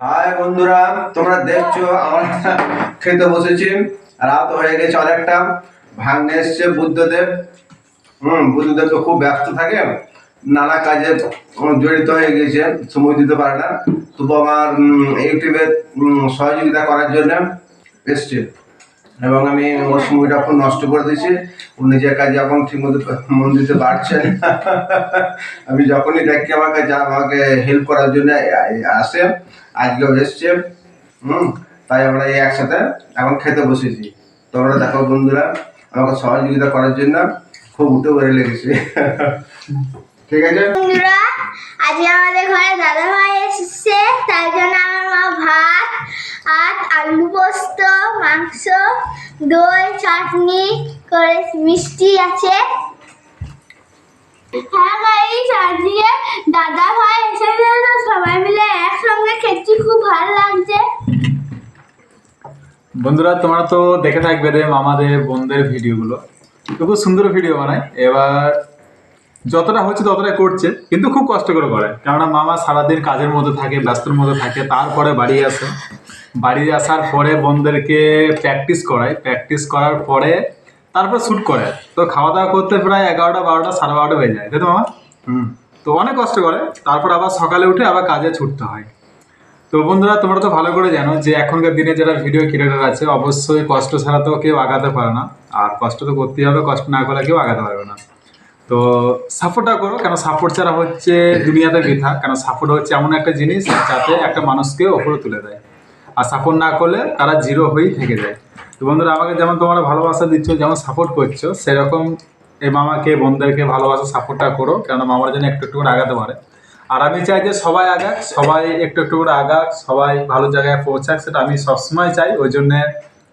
High বন্ধুরা, তোমরা দেখছো আমরা খেতে বসেছি। রাত হয়ে গেছে অনেকটা। ভাগ্নে এসছে বুদ্ধদেব। বুদ্ধদেব তো খুব ব্যস্ত থাকে, নানা কাজে জড়িত হয়ে গেছে, সময় দিতে পারে না। তবু আমার ইউটিউবে সহযোগিতা করার জন্য এসছে এবং আমি ওর সময়টা খুব নষ্ট করে দিয়েছি। ও নিজের কাজে এখন ঠিক মতো মন দিতে পারছে না। আমি যখনই দেখি আমাকে হেল্প করার জন্য আসে, আজকেও এসছে। তাই আমরা এই একসাথে এখন খেতে বসেছি। তোমরা দেখো বন্ধুরা, আমাকে সহযোগিতা করার জন্য খুব উঠে পড়ে লেগেছে। ঠিক আছে বন্ধুরা, আজকে আমাদের ঘরে দাদা ভাই এসেছে, তাই জন্য আমার মা ভাত আর আলু পোস্ত, মাংস, দই, চাটনি করে মিষ্টি আছে। হ্যাঁ গাইস, আজকে দাদা ভাই এসেছে তো সবাই মিলে একসঙ্গে খেতে খুব ভালো লাগছে। বন্ধুরা, তোমরা তো দেখে থাকবে রে মামাদের বোনদের ভিডিওগুলো, তো খুব সুন্দর ভিডিও বানায়। এবার যতটা হচ্ছে ততটা করছে, কিন্তু খুব কষ্ট করে করে, কেননা মামা সারাদিন কাজের মধ্যে থাকে, ব্যস্তর মধ্যে থাকে। তারপরে বাড়ি আসে, বাড়ি আসার পরে বোনদেরকে প্র্যাকটিস করায়, প্র্যাকটিস করার পরে তারপর শ্যুট করে। তো খাওয়া দাওয়া করতে প্রায় 11টা 12টা 12:30 হয়ে যায়, তাই তো মামা? তো অনেক কষ্ট করে, তারপর আবার সকালে উঠে আবার কাজে ছুটতে হয়। তো বন্ধুরা, তোমরা তো ভালো করে জানো যে এখনকার দিনে যারা ভিডিও ক্রিয়েটার আছে, অবশ্যই কষ্ট ছাড়া তো কেউ আগাতে পারে না। আর কষ্ট তো করতেই হবে, কষ্ট না করলে কেউ আগাতে পারবে না। তো সাপোর্টটা করো, কেন সাপোর্ট ছাড়া হচ্ছে দুনিয়াতে বৃথা। কেন সাপোর্ট হচ্ছে এমন একটা জিনিস যাতে একটা মানুষকে ওপরে তুলে দেয়, আর সাপোর্ট না করলে তারা জিরো হয়েই থেকে যায়। তো বন্ধুরা, আমাকে যেমন তোমরা ভালোবাসা দিচ্ছ, যেমন সাপোর্ট করছো, সেরকম এই মামাকে বোনদেরকে ভালোবাসা সাপোর্টটা করো, কেন মামার জন্য একটু একটু করে আগাতে পারে। আর আমি চাই যে সবাই আগাক, সবাই একটু একটু করে আগাক, সবাই ভালো জায়গায় পৌঁছাক, সেটা আমি সবসময় চাই। ওই জন্যে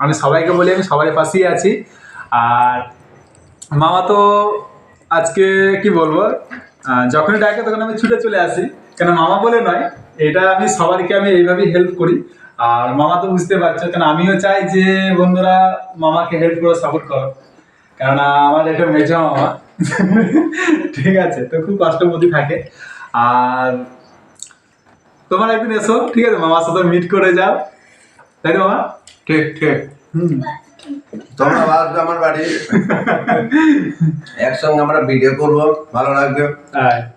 আমি সবাইকে বলি আমি সবাই পাশেই আছি। আর মামা তো আজকে কি বলবো, যখনই ডাকে তখন আমি ছুটে চলে আসি। কেন মামা বলে নয়, এটা আমি সবাইকে আমি এইভাবেই হেল্প করি। আর মামা তো বুঝতে পারছো, কেন আমিও চাই যে বন্ধুরা মামাকে হেল্প করো, সাপোর্ট করো, কেননা আমার এটা মেজো মামা। ঠিক আছে, তো খুব কষ্টবোধই থাকে। আর তোমার একদিন এসো, ঠিক আছে, মামার সাথে মিট করে যাও, তাই তো মামা? ঠিক ঠিক। তোমরা আসবে আমার বাড়ি, একসঙ্গে আমরা ভিডিও করবো, ভালো লাগবে,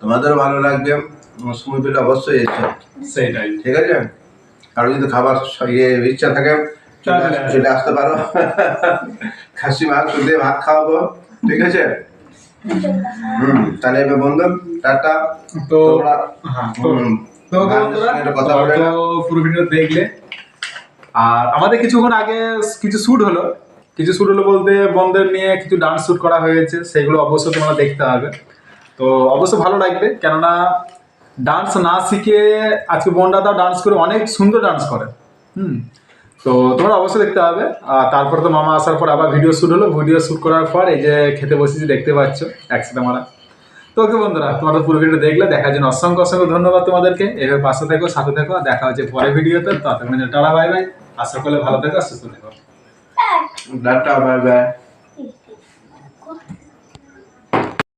তোমাদেরও ভালো লাগবে। সময় পেলে অবশ্যই এসো। সেইটাই, ঠিক আছে। আর যদি খাবার ইচ্ছা থাকে চলে আসতে পারো। খাসি মাংস দিয়ে ভাত খাওয়াবো, ঠিক আছে। তাহলে এবার বন্ধু টাটা। তো কথা বলে পুরো ভিডিও দেখলে। আর আমাদের কিছুক্ষণ আগে কিছু শ্যুট হলো বলতে বন্ধের নিয়ে কিছু ডান্স শ্যুট করা হয়েছে, সেগুলো অবশ্যই তোমরা দেখতে হবে। তো অবশ্যই ভালো লাগবে, কেননা ডান্স না শিখে আজকে বোনদাদাও ডান্স করে, অনেক সুন্দর ডান্স করে। তো তোমরা অবশ্যই দেখতে হবে। আর তারপর তো মামা আসার পর আবার ভিডিও শ্যুট হলো, ভিডিও শ্যুট করার পর এই যে খেতে বসেছি, দেখতে পাচ্ছ একসাথে আমরা। তো ওকে বন্ধুরা, তোমরা পুরো ভিডিও দেখলে, দেখার জন্য অসংখ্য অসংখ্য ধন্যবাদ তোমাদেরকে। এভাবে পাশে থেকো, সাথে থেকো, দেখা হচ্ছে পরে ভিডিওতে। ততক্ষণ টাটা, বাই বাই। আশা করলে ভালো থেকো, সুস্থ থেকো। Tata, bye bye.